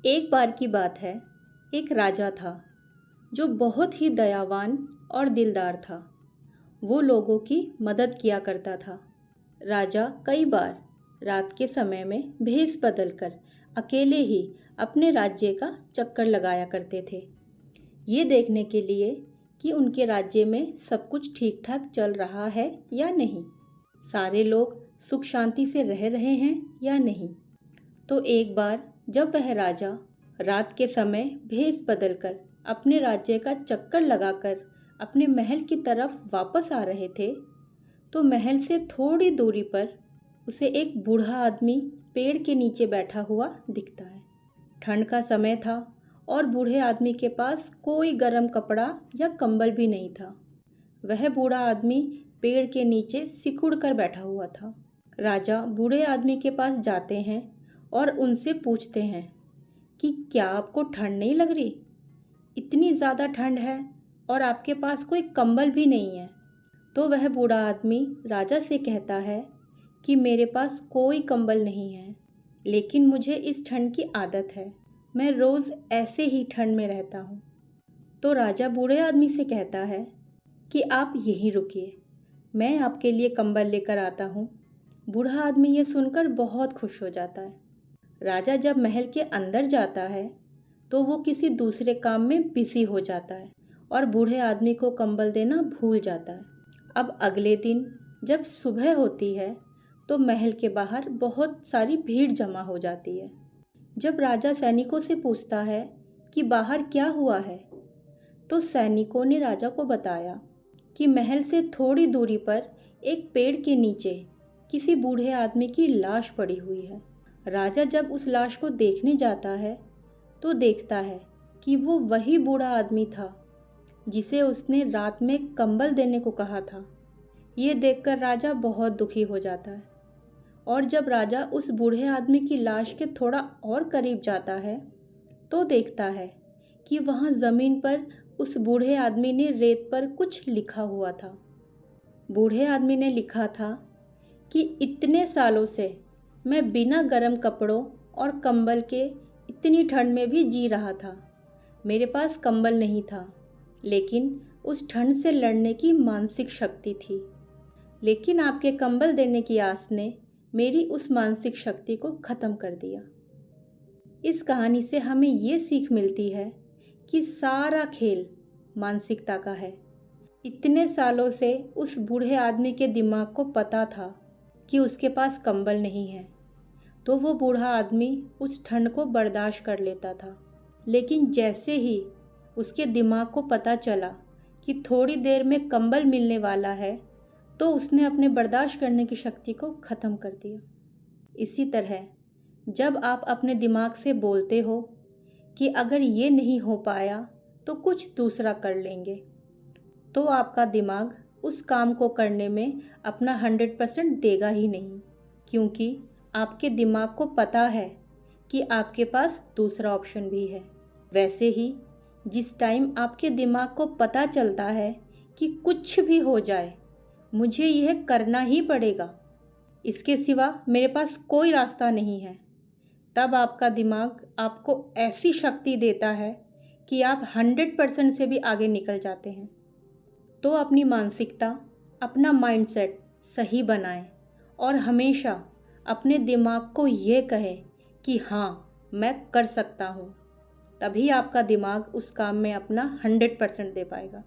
एक बार की बात है, एक राजा था जो बहुत ही दयावान और दिलदार था। वो लोगों की मदद किया करता था। राजा कई बार रात के समय में भेष बदलकर अकेले ही अपने राज्य का चक्कर लगाया करते थे, ये देखने के लिए कि उनके राज्य में सब कुछ ठीक ठाक चल रहा है या नहीं, सारे लोग सुख शांति से रह रहे हैं या नहीं। तो एक बार जब वह राजा रात के समय भेष बदलकर अपने राज्य का चक्कर लगाकर अपने महल की तरफ वापस आ रहे थे, तो महल से थोड़ी दूरी पर उसे एक बूढ़ा आदमी पेड़ के नीचे बैठा हुआ दिखता है। ठंड का समय था और बूढ़े आदमी के पास कोई गर्म कपड़ा या कंबल भी नहीं था। वह बूढ़ा आदमी पेड़ के नीचे सिकुड़ कर बैठा हुआ था। राजा बूढ़े आदमी के पास जाते हैं और उनसे पूछते हैं कि क्या आपको ठंड नहीं लग रही? इतनी ज़्यादा ठंड है और आपके पास कोई कंबल भी नहीं है। तो वह बूढ़ा आदमी राजा से कहता है कि मेरे पास कोई कंबल नहीं है, लेकिन मुझे इस ठंड की आदत है, मैं रोज़ ऐसे ही ठंड में रहता हूँ। तो राजा बूढ़े आदमी से कहता है कि आप यहीं रुकिए, मैं आपके लिए कंबल लेकर आता हूँ। बूढ़ा आदमी ये सुनकर बहुत खुश हो जाता है। राजा जब महल के अंदर जाता है तो वो किसी दूसरे काम में बिजी हो जाता है और बूढ़े आदमी को कंबल देना भूल जाता है। अब अगले दिन जब सुबह होती है तो महल के बाहर बहुत सारी भीड़ जमा हो जाती है। जब राजा सैनिकों से पूछता है कि बाहर क्या हुआ है, तो सैनिकों ने राजा को बताया कि महल से थोड़ी दूरी पर एक पेड़ के नीचे किसी बूढ़े आदमी की लाश पड़ी हुई है। राजा जब उस लाश को देखने जाता है तो देखता है कि वो वही बूढ़ा आदमी था जिसे उसने रात में कंबल देने को कहा था। ये देखकर राजा बहुत दुखी हो जाता है और जब राजा उस बूढ़े आदमी की लाश के थोड़ा और करीब जाता है तो देखता है कि वहाँ ज़मीन पर उस बूढ़े आदमी ने रेत पर कुछ लिखा हुआ था। बूढ़े आदमी ने लिखा था कि इतने सालों से मैं बिना गर्म कपड़ों और कंबल के इतनी ठंड में भी जी रहा था। मेरे पास कंबल नहीं था, लेकिन उस ठंड से लड़ने की मानसिक शक्ति थी। लेकिन आपके कंबल देने की आस ने मेरी उस मानसिक शक्ति को ख़त्म कर दिया। इस कहानी से हमें ये सीख मिलती है कि सारा खेल मानसिकता का है। इतने सालों से उस बूढ़े आदमी के दिमाग को पता था कि उसके पास कंबल नहीं है, तो वो बूढ़ा आदमी उस ठंड को बर्दाश्त कर लेता था। लेकिन जैसे ही उसके दिमाग को पता चला कि थोड़ी देर में कंबल मिलने वाला है, तो उसने अपने बर्दाश्त करने की शक्ति को ख़त्म कर दिया। इसी तरह जब आप अपने दिमाग से बोलते हो कि अगर ये नहीं हो पाया तो कुछ दूसरा कर लेंगे, तो आपका दिमाग उस काम को करने में अपना 100% देगा ही नहीं, क्योंकि आपके दिमाग को पता है कि आपके पास दूसरा ऑप्शन भी है। वैसे ही जिस टाइम आपके दिमाग को पता चलता है कि कुछ भी हो जाए मुझे यह करना ही पड़ेगा, इसके सिवा मेरे पास कोई रास्ता नहीं है, तब आपका दिमाग आपको ऐसी शक्ति देता है कि आप 100% से भी आगे निकल जाते हैं। तो अपनी मानसिकता, अपना माइंडसेट सही बनाएं और हमेशा अपने दिमाग को ये कहें कि हाँ, मैं कर सकता हूँ। तभी आपका दिमाग उस काम में अपना 100% दे पाएगा।